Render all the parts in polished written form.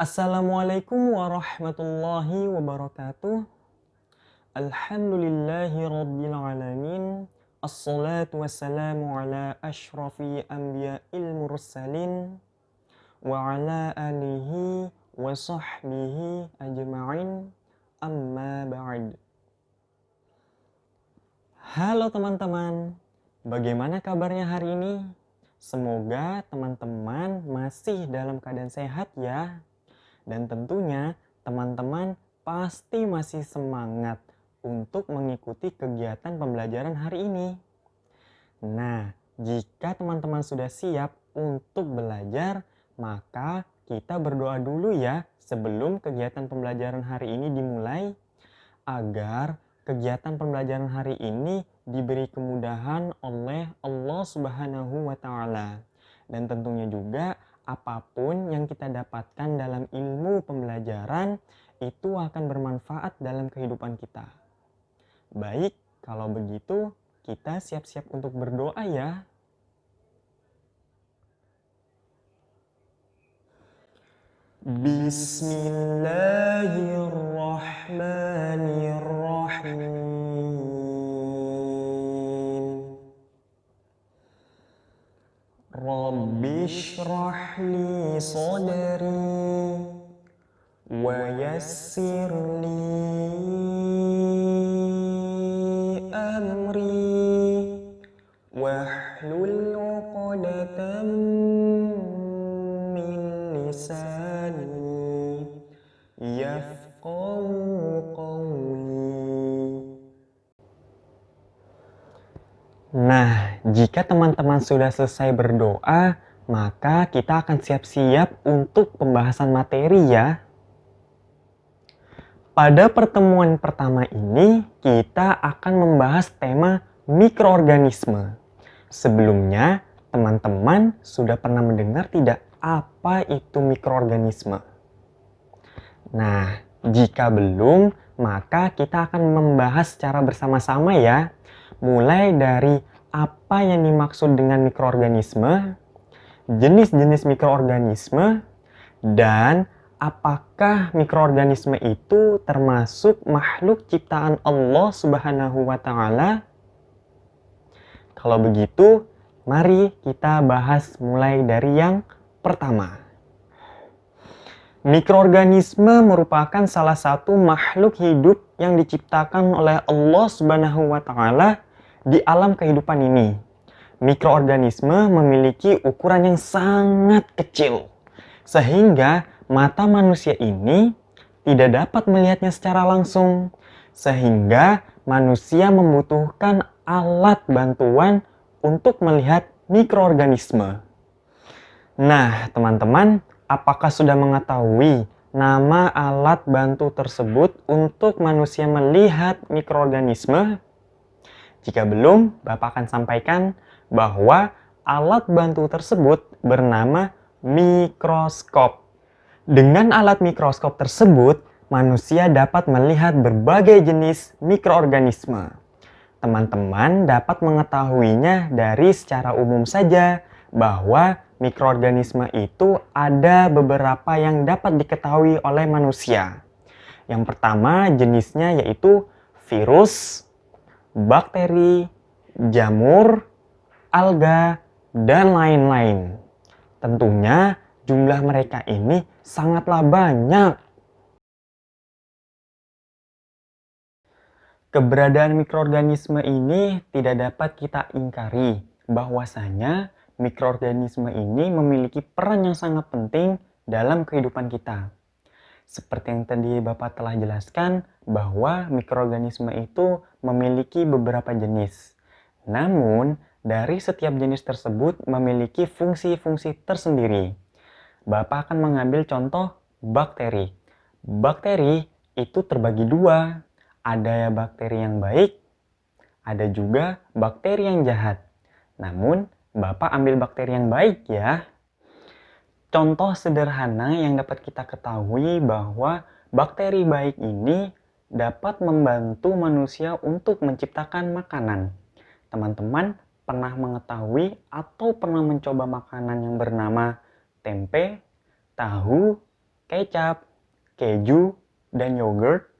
Assalamualaikum warahmatullahi wabarakatuh. Alhamdulillahi rabbil alamin. Assalatu wassalamu ala ashrafi anbiya'il mursalin wa ala alihi wa sahbihi ajma'in. Amma ba'd. Halo teman-teman, bagaimana kabarnya hari ini? Semoga teman-teman masih dalam keadaan sehat ya. Dan tentunya teman-teman pasti masih semangat untuk mengikuti kegiatan pembelajaran hari ini. Nah, jika teman-teman sudah siap untuk belajar, maka kita berdoa dulu ya sebelum kegiatan pembelajaran hari ini dimulai, agar kegiatan pembelajaran hari ini diberi kemudahan oleh Allah Subhanahu wa Ta'ala. Dan tentunya juga apapun yang kita dapatkan dalam ilmu pembelajaran itu akan bermanfaat dalam kehidupan kita. Baik, kalau begitu kita siap-siap untuk berdoa ya. Bismillahirrahmanirrahim. Rabbi shrah li sadri wa yassir li amri wahlul 'uqdatam min lisani yafqahu qawli. Nah, jika teman-teman sudah selesai berdoa, maka kita akan siap-siap untuk pembahasan materi ya. Pada pertemuan pertama ini, kita akan membahas tema mikroorganisme. Sebelumnya, teman-teman sudah pernah mendengar tidak apa itu mikroorganisme? Nah, jika belum, maka kita akan membahas secara bersama-sama ya. Mulai dari apa yang dimaksud dengan mikroorganisme, jenis-jenis mikroorganisme, dan apakah mikroorganisme itu termasuk makhluk ciptaan Allah Subhanahu wa Ta'ala? Kalau begitu, mari kita bahas mulai dari yang pertama. Mikroorganisme merupakan salah satu makhluk hidup yang diciptakan oleh Allah Subhanahu wa Ta'ala di alam kehidupan ini. Mikroorganisme memiliki ukuran yang sangat kecil, sehingga mata manusia ini tidak dapat melihatnya secara langsung, sehingga manusia membutuhkan alat bantuan untuk melihat mikroorganisme. Nah, teman-teman, apakah sudah mengetahui nama alat bantu tersebut untuk manusia melihat mikroorganisme? Jika belum, Bapak akan sampaikan bahwa alat bantu tersebut bernama mikroskop. Dengan alat mikroskop tersebut, manusia dapat melihat berbagai jenis mikroorganisme. Teman-teman dapat mengetahuinya dari secara umum saja bahwa mikroorganisme itu ada beberapa yang dapat diketahui oleh manusia. Yang pertama jenisnya yaitu virus, bakteri, jamur, alga, dan lain-lain. Tentunya jumlah mereka ini sangatlah banyak. Keberadaan mikroorganisme ini tidak dapat kita ingkari bahwasanya mikroorganisme ini memiliki peran yang sangat penting dalam kehidupan kita. Seperti yang tadi Bapak telah jelaskan bahwa mikroorganisme itu memiliki beberapa jenis. Namun, dari setiap jenis tersebut memiliki fungsi-fungsi tersendiri. Bapak akan mengambil contoh bakteri. Bakteri itu terbagi dua. Ada bakteri yang baik, ada juga bakteri yang jahat. Namun, Bapak ambil bakteri yang baik ya. Contoh sederhana yang dapat kita ketahui bahwa bakteri baik ini dapat membantu manusia untuk menciptakan makanan. Teman-teman pernah mengetahui atau pernah mencoba makanan yang bernama tempe, tahu, kecap, keju, dan yogurt?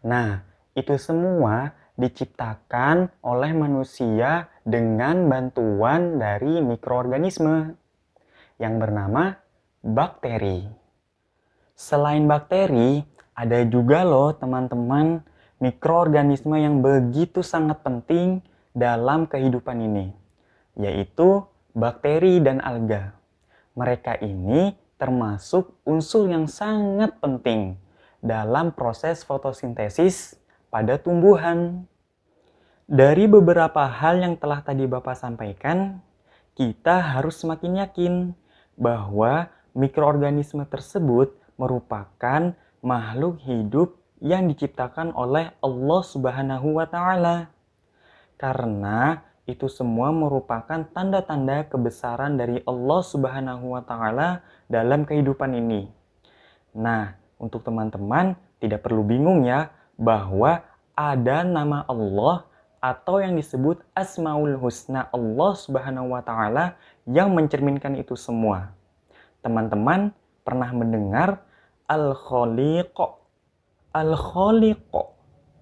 Nah, itu semua diciptakan oleh manusia dengan bantuan dari mikroorganisme yang bernama bakteri. Selain bakteri, ada juga loh teman-teman mikroorganisme yang begitu sangat penting dalam kehidupan ini, yaitu bakteri dan alga. Mereka ini termasuk unsur yang sangat penting dalam proses fotosintesis pada tumbuhan. Dari beberapa hal yang telah tadi Bapak sampaikan, kita harus semakin yakin bahwa mikroorganisme tersebut merupakan makhluk hidup yang diciptakan oleh Allah Subhanahu wa Ta'ala. Karena itu semua merupakan tanda-tanda kebesaran dari Allah Subhanahu wa Ta'ala dalam kehidupan ini. Nah, untuk teman-teman tidak perlu bingung ya bahwa ada nama Allah atau yang disebut Asmaul Husna Allah Subhanahu wa Ta'ala yang mencerminkan itu semua. Teman-teman pernah mendengar Al-Khaliq? Al-Khaliq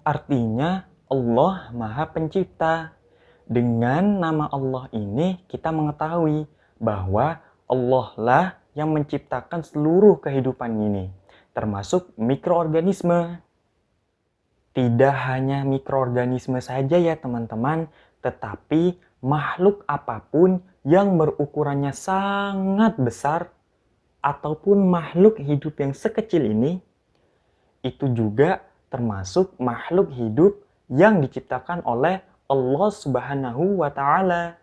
artinya Allah Maha Pencipta. Dengan nama Allah ini kita mengetahui bahwa Allah lah yang menciptakan seluruh kehidupan ini, termasuk mikroorganisme. Tidak hanya mikroorganisme saja ya teman-teman, tetapi makhluk apapun yang berukurannya sangat besar ataupun makhluk hidup yang sekecil ini, itu juga termasuk makhluk hidup yang diciptakan oleh Allah Subhanahu wa Ta'ala.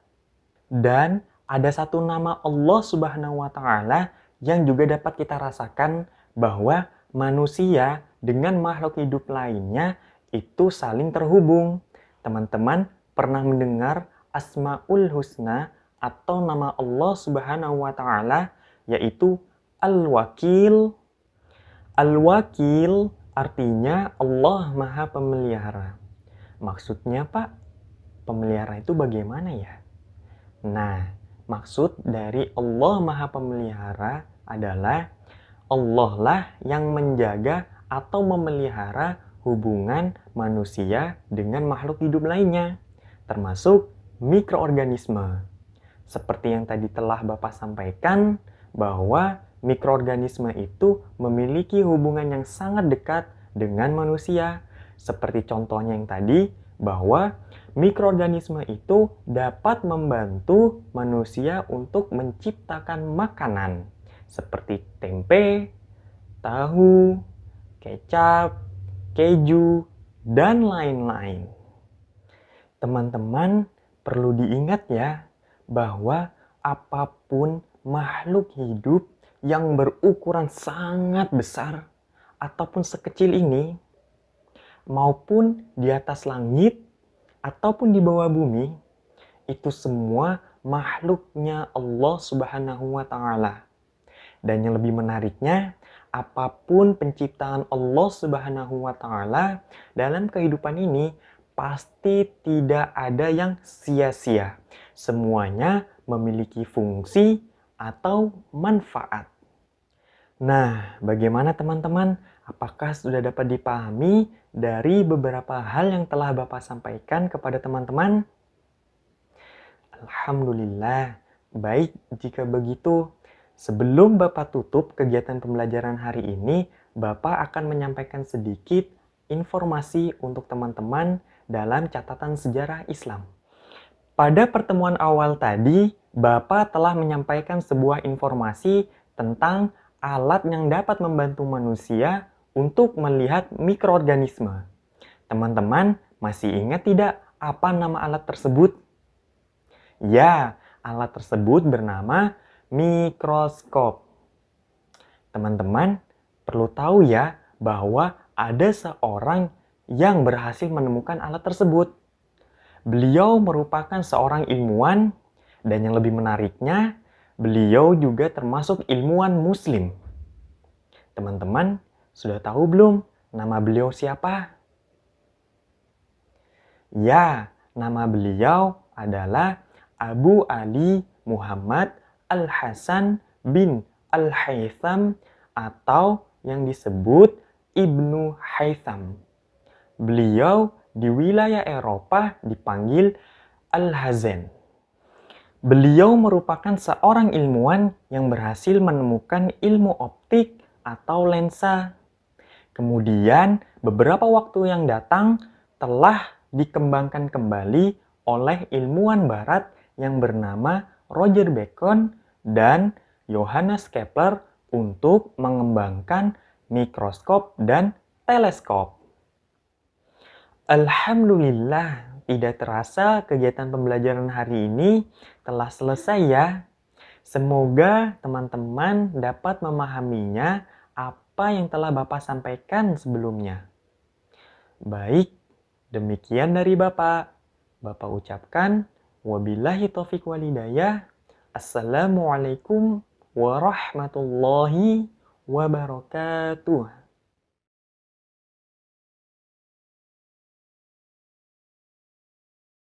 Dan ada satu nama Allah Subhanahu wa Ta'ala yang juga dapat kita rasakan bahwa manusia dengan makhluk hidup lainnya itu saling terhubung. Teman-teman pernah mendengar Asmaul Husna atau nama Allah Subhanahu wa Ta'ala yaitu Al-Wakil. Al-Wakil artinya Allah Maha Pemelihara. Maksudnya Pak, pemelihara itu bagaimana ya? Nah, maksud dari Allah Maha Pemelihara adalah Allah lah yang menjaga atau memelihara hubungan manusia dengan makhluk hidup lainnya, termasuk mikroorganisme. Seperti yang tadi telah Bapak sampaikan, bahwa mikroorganisme itu memiliki hubungan yang sangat dekat dengan manusia. Seperti contohnya yang tadi, bahwa mikroorganisme itu dapat membantu manusia untuk menciptakan makanan seperti tempe, tahu, kecap, keju, dan lain-lain. Teman-teman perlu diingat ya bahwa apapun makhluk hidup yang berukuran sangat besar ataupun sekecil ini, maupun di atas langit ataupun di bawah bumi, itu semua makhluknya Allah Subhanahu wa Ta'ala. Dan yang lebih menariknya, apapun penciptaan Allah Subhanahu wa Ta'ala dalam kehidupan ini pasti tidak ada yang sia-sia. Semuanya memiliki fungsi atau manfaat. Nah, bagaimana teman-teman? Apakah sudah dapat dipahami dari beberapa hal yang telah Bapak sampaikan kepada teman-teman? Alhamdulillah. Baik, jika begitu, sebelum Bapak tutup kegiatan pembelajaran hari ini, Bapak akan menyampaikan sedikit informasi untuk teman-teman dalam catatan sejarah Islam. Pada pertemuan awal tadi, Bapak telah menyampaikan sebuah informasi tentang alat yang dapat membantu manusia untuk melihat mikroorganisme. Teman-teman masih ingat tidak apa nama alat tersebut? Ya, alat tersebut bernama mikroskop. Teman-teman perlu tahu ya bahwa ada seorang yang berhasil menemukan alat tersebut. Beliau merupakan seorang ilmuwan dan yang lebih menariknya, beliau juga termasuk ilmuwan muslim. Teman-teman sudah tahu belum nama beliau siapa? Ya, nama beliau adalah Abu Ali Muhammad Al-Hasan bin Al-Haytham atau yang disebut Ibnu Haytham. Beliau di wilayah Eropa dipanggil Al-Hazen. Beliau merupakan seorang ilmuwan yang berhasil menemukan ilmu optik atau lensa. Kemudian, beberapa waktu yang datang telah dikembangkan kembali oleh ilmuwan barat yang bernama Roger Bacon dan Johannes Kepler untuk mengembangkan mikroskop dan teleskop. Alhamdulillah, tidak terasa kegiatan pembelajaran hari ini telah selesai ya. Semoga teman-teman dapat memahaminya apa yang telah Bapak sampaikan sebelumnya. Baik, demikian dari Bapak. Bapak ucapkan, wabillahi taufiq walhidayah. Assalamualaikum warahmatullahi wabarakatuh.